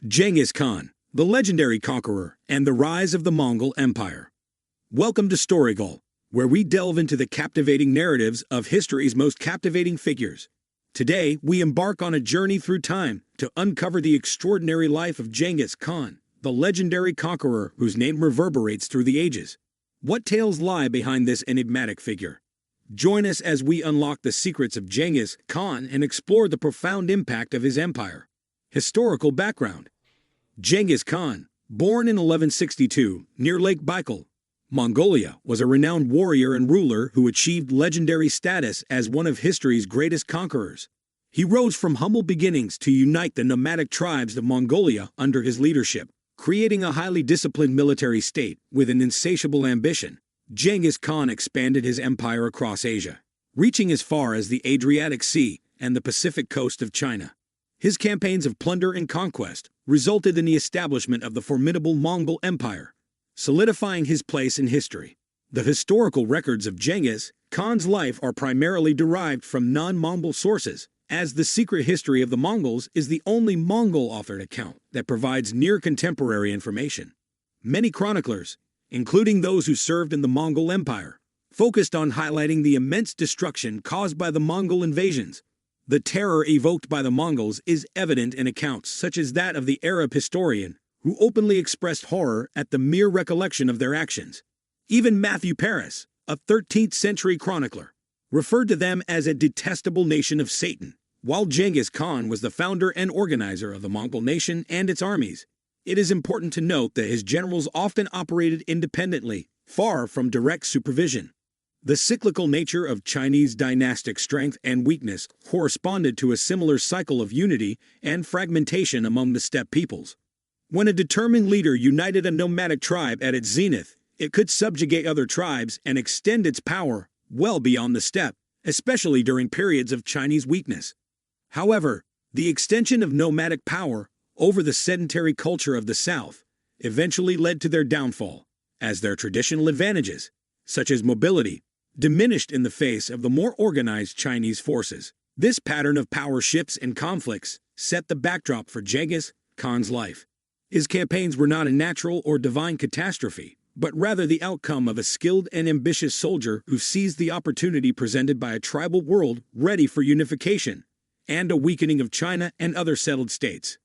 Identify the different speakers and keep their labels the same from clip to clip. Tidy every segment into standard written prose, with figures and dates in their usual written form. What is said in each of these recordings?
Speaker 1: Genghis Khan, the legendary conqueror, and the rise of the Mongol Empire. Welcome to Storygoal, where we delve into the captivating narratives of history's most captivating figures. Today, we embark on a journey through time to uncover the extraordinary life of Genghis Khan, the legendary conqueror whose name reverberates through the ages. What tales lie behind this enigmatic figure? Join us as we unlock the secrets of Genghis Khan and explore the profound impact of his empire. Historical background. Genghis Khan, born in 1162 near Lake Baikal, Mongolia, was a renowned warrior and ruler who achieved legendary status as one of history's greatest conquerors. He rose from humble beginnings to unite the nomadic tribes of Mongolia under his leadership, creating a highly disciplined military state with an insatiable ambition. Genghis Khan expanded his empire across Asia, reaching as far as the Adriatic Sea and the Pacific coast of China. His campaigns of plunder and conquest resulted in the establishment of the formidable Mongol Empire, solidifying his place in history. The historical records of Genghis Khan's life are primarily derived from non-Mongol sources, as the secret history of the Mongols is the only Mongol-authored account that provides near-contemporary information. Many chroniclers, including those who served in the Mongol Empire, focused on highlighting the immense destruction caused by the Mongol invasions. The terror evoked by the Mongols is evident in accounts such as that of the Arab historian, who openly expressed horror at the mere recollection of their actions. Even Matthew Paris, a 13th-century chronicler, referred to them as a detestable nation of Satan. While Genghis Khan was the founder and organizer of the Mongol nation and its armies, it is important to note that his generals often operated independently, far from direct supervision. The cyclical nature of Chinese dynastic strength and weakness corresponded to a similar cycle of unity and fragmentation among the steppe peoples. When a determined leader united a nomadic tribe at its zenith, it could subjugate other tribes and extend its power well beyond the steppe, especially during periods of Chinese weakness. However, the extension of nomadic power over the sedentary culture of the South eventually led to their downfall, as their traditional advantages, such as mobility, diminished in the face of the more organized Chinese forces. This pattern of power shifts and conflicts set the backdrop for Genghis Khan's life. His campaigns were not a natural or divine catastrophe, but rather the outcome of a skilled and ambitious soldier who seized the opportunity presented by a tribal world ready for unification, and a weakening of China and other settled states.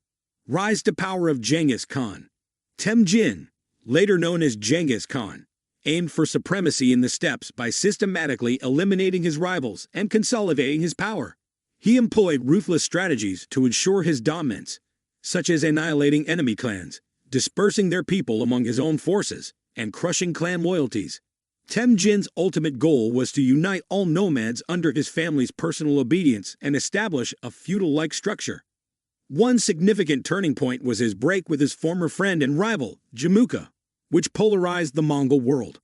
Speaker 1: Rise to power of Genghis Khan. Temujin, later known as Genghis Khan, aimed for supremacy in the steppes by systematically eliminating his rivals and consolidating his power. He employed ruthless strategies to ensure his dominance, such as annihilating enemy clans, dispersing their people among his own forces, and crushing clan loyalties. Temujin's ultimate goal was to unite all nomads under his family's personal obedience and establish a feudal-like structure. One significant turning point was his break with his former friend and rival, Jamuka, which polarized the Mongol world.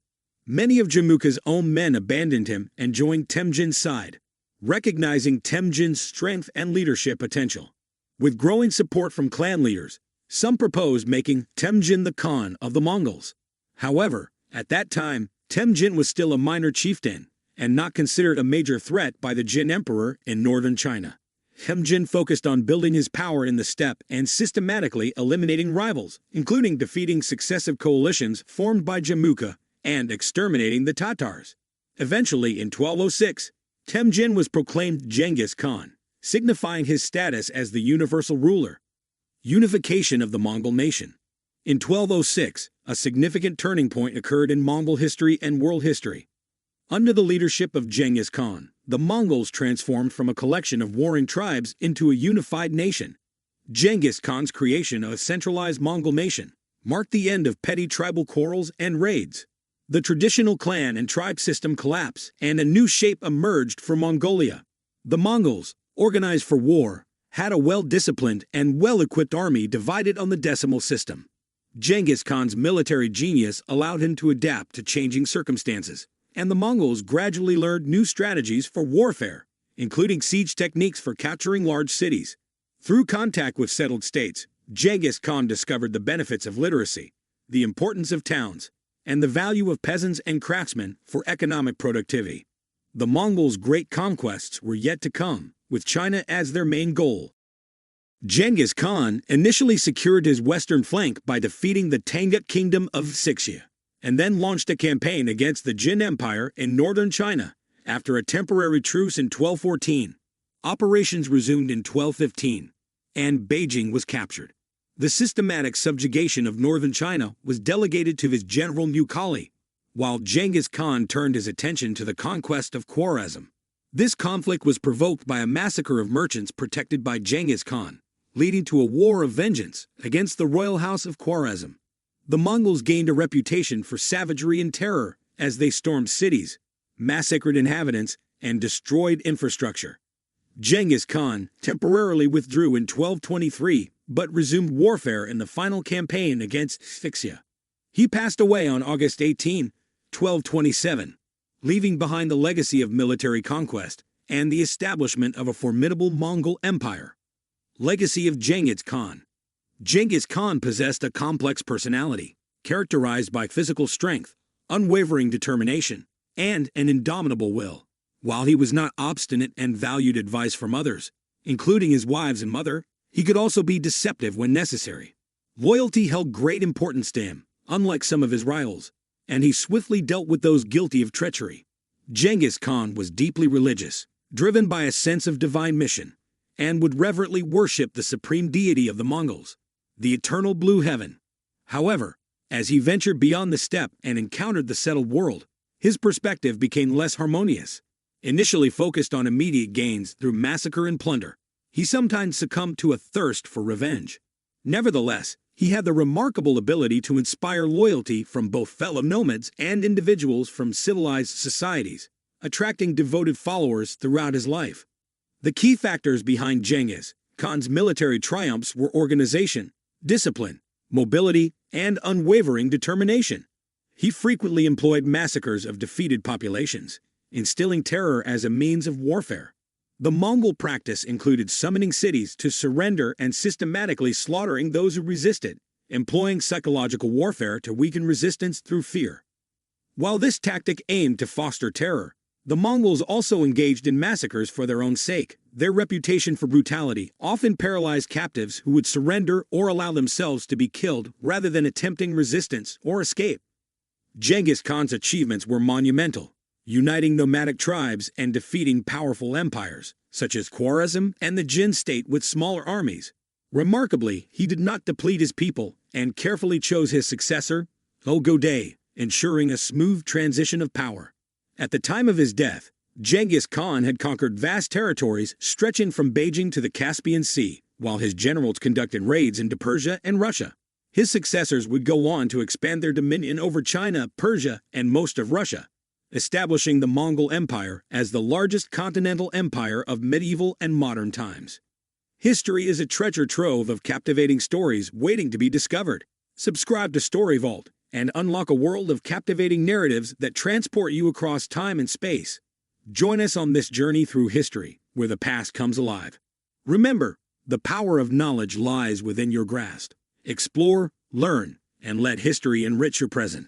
Speaker 1: Many of Jamuka's own men abandoned him and joined Temujin's side, recognizing Temujin's strength and leadership potential. With growing support from clan leaders, some proposed making Temujin the Khan of the Mongols. However, at that time, Temujin was still a minor chieftain and not considered a major threat by the Jin Emperor in northern China. Temujin focused on building his power in the steppe and systematically eliminating rivals, including defeating successive coalitions formed by Jamuka and exterminating the Tatars. Eventually, in 1206, Temujin was proclaimed Genghis Khan, signifying his status as the universal ruler. Unification of the Mongol nation. In 1206, a significant turning point occurred in Mongol history and world history. Under the leadership of Genghis Khan, the Mongols transformed from a collection of warring tribes into a unified nation. Genghis Khan's creation of a centralized Mongol nation marked the end of petty tribal quarrels and raids. The traditional clan and tribe system collapsed, and a new shape emerged for Mongolia. The Mongols, organized for war, had a well-disciplined and well-equipped army divided on the decimal system. Genghis Khan's military genius allowed him to adapt to changing circumstances, and the Mongols gradually learned new strategies for warfare, including siege techniques for capturing large cities. Through contact with settled states, Genghis Khan discovered the benefits of literacy, the importance of towns, and the value of peasants and craftsmen for economic productivity. The Mongols' great conquests were yet to come, with China as their main goal. Genghis Khan initially secured his western flank by defeating the Tangut Kingdom of Sixia, and then launched a campaign against the Jin Empire in northern China. After a temporary truce in 1214, operations resumed in 1215, and Beijing was captured. The systematic subjugation of northern China was delegated to his general Mukali, while Genghis Khan turned his attention to the conquest of Khwarezm. This conflict was provoked by a massacre of merchants protected by Genghis Khan, leading to a war of vengeance against the royal house of Khwarezm. The Mongols gained a reputation for savagery and terror as they stormed cities, massacred inhabitants, and destroyed infrastructure. Genghis Khan temporarily withdrew in 1223, but resumed warfare in the final campaign against Sixia. He passed away on August 18, 1227, leaving behind a legacy of military conquest and the establishment of a formidable Mongol empire. Legacy of Genghis Khan. Genghis Khan possessed a complex personality, characterized by physical strength, unwavering determination, and an indomitable will. While he was not obstinate and valued advice from others, including his wives and mother, he could also be deceptive when necessary. Loyalty held great importance to him, unlike some of his rivals, and he swiftly dealt with those guilty of treachery. Genghis Khan was deeply religious, driven by a sense of divine mission, and would reverently worship the supreme deity of the Mongols, the eternal blue heaven. However, as he ventured beyond the steppe and encountered the settled world, his perspective became less harmonious. Initially focused on immediate gains through massacre and plunder, he sometimes succumbed to a thirst for revenge. Nevertheless, he had the remarkable ability to inspire loyalty from both fellow nomads and individuals from civilized societies, attracting devoted followers throughout his life. The key factors behind Genghis Khan's military triumphs were organization, discipline, mobility, and unwavering determination. He frequently employed massacres of defeated populations, instilling terror as a means of warfare. The Mongol practice included summoning cities to surrender and systematically slaughtering those who resisted, employing psychological warfare to weaken resistance through fear. While this tactic aimed to foster terror, the Mongols also engaged in massacres for their own sake. Their reputation for brutality often paralyzed captives who would surrender or allow themselves to be killed rather than attempting resistance or escape. Genghis Khan's achievements were monumental, uniting nomadic tribes and defeating powerful empires, such as Khwarezm and the Jin state with smaller armies. Remarkably, he did not deplete his people and carefully chose his successor, Ogedei, ensuring a smooth transition of power. At the time of his death, Genghis Khan had conquered vast territories stretching from Beijing to the Caspian Sea, while his generals conducted raids into Persia and Russia. His successors would go on to expand their dominion over China, Persia, and most of Russia, establishing the Mongol Empire as the largest continental empire of medieval and modern times. History is a treasure trove of captivating stories waiting to be discovered. Subscribe to Story Vault and unlock a world of captivating narratives that transport you across time and space. Join us on this journey through history, where the past comes alive. Remember, the power of knowledge lies within your grasp. Explore, learn, and let history enrich your present.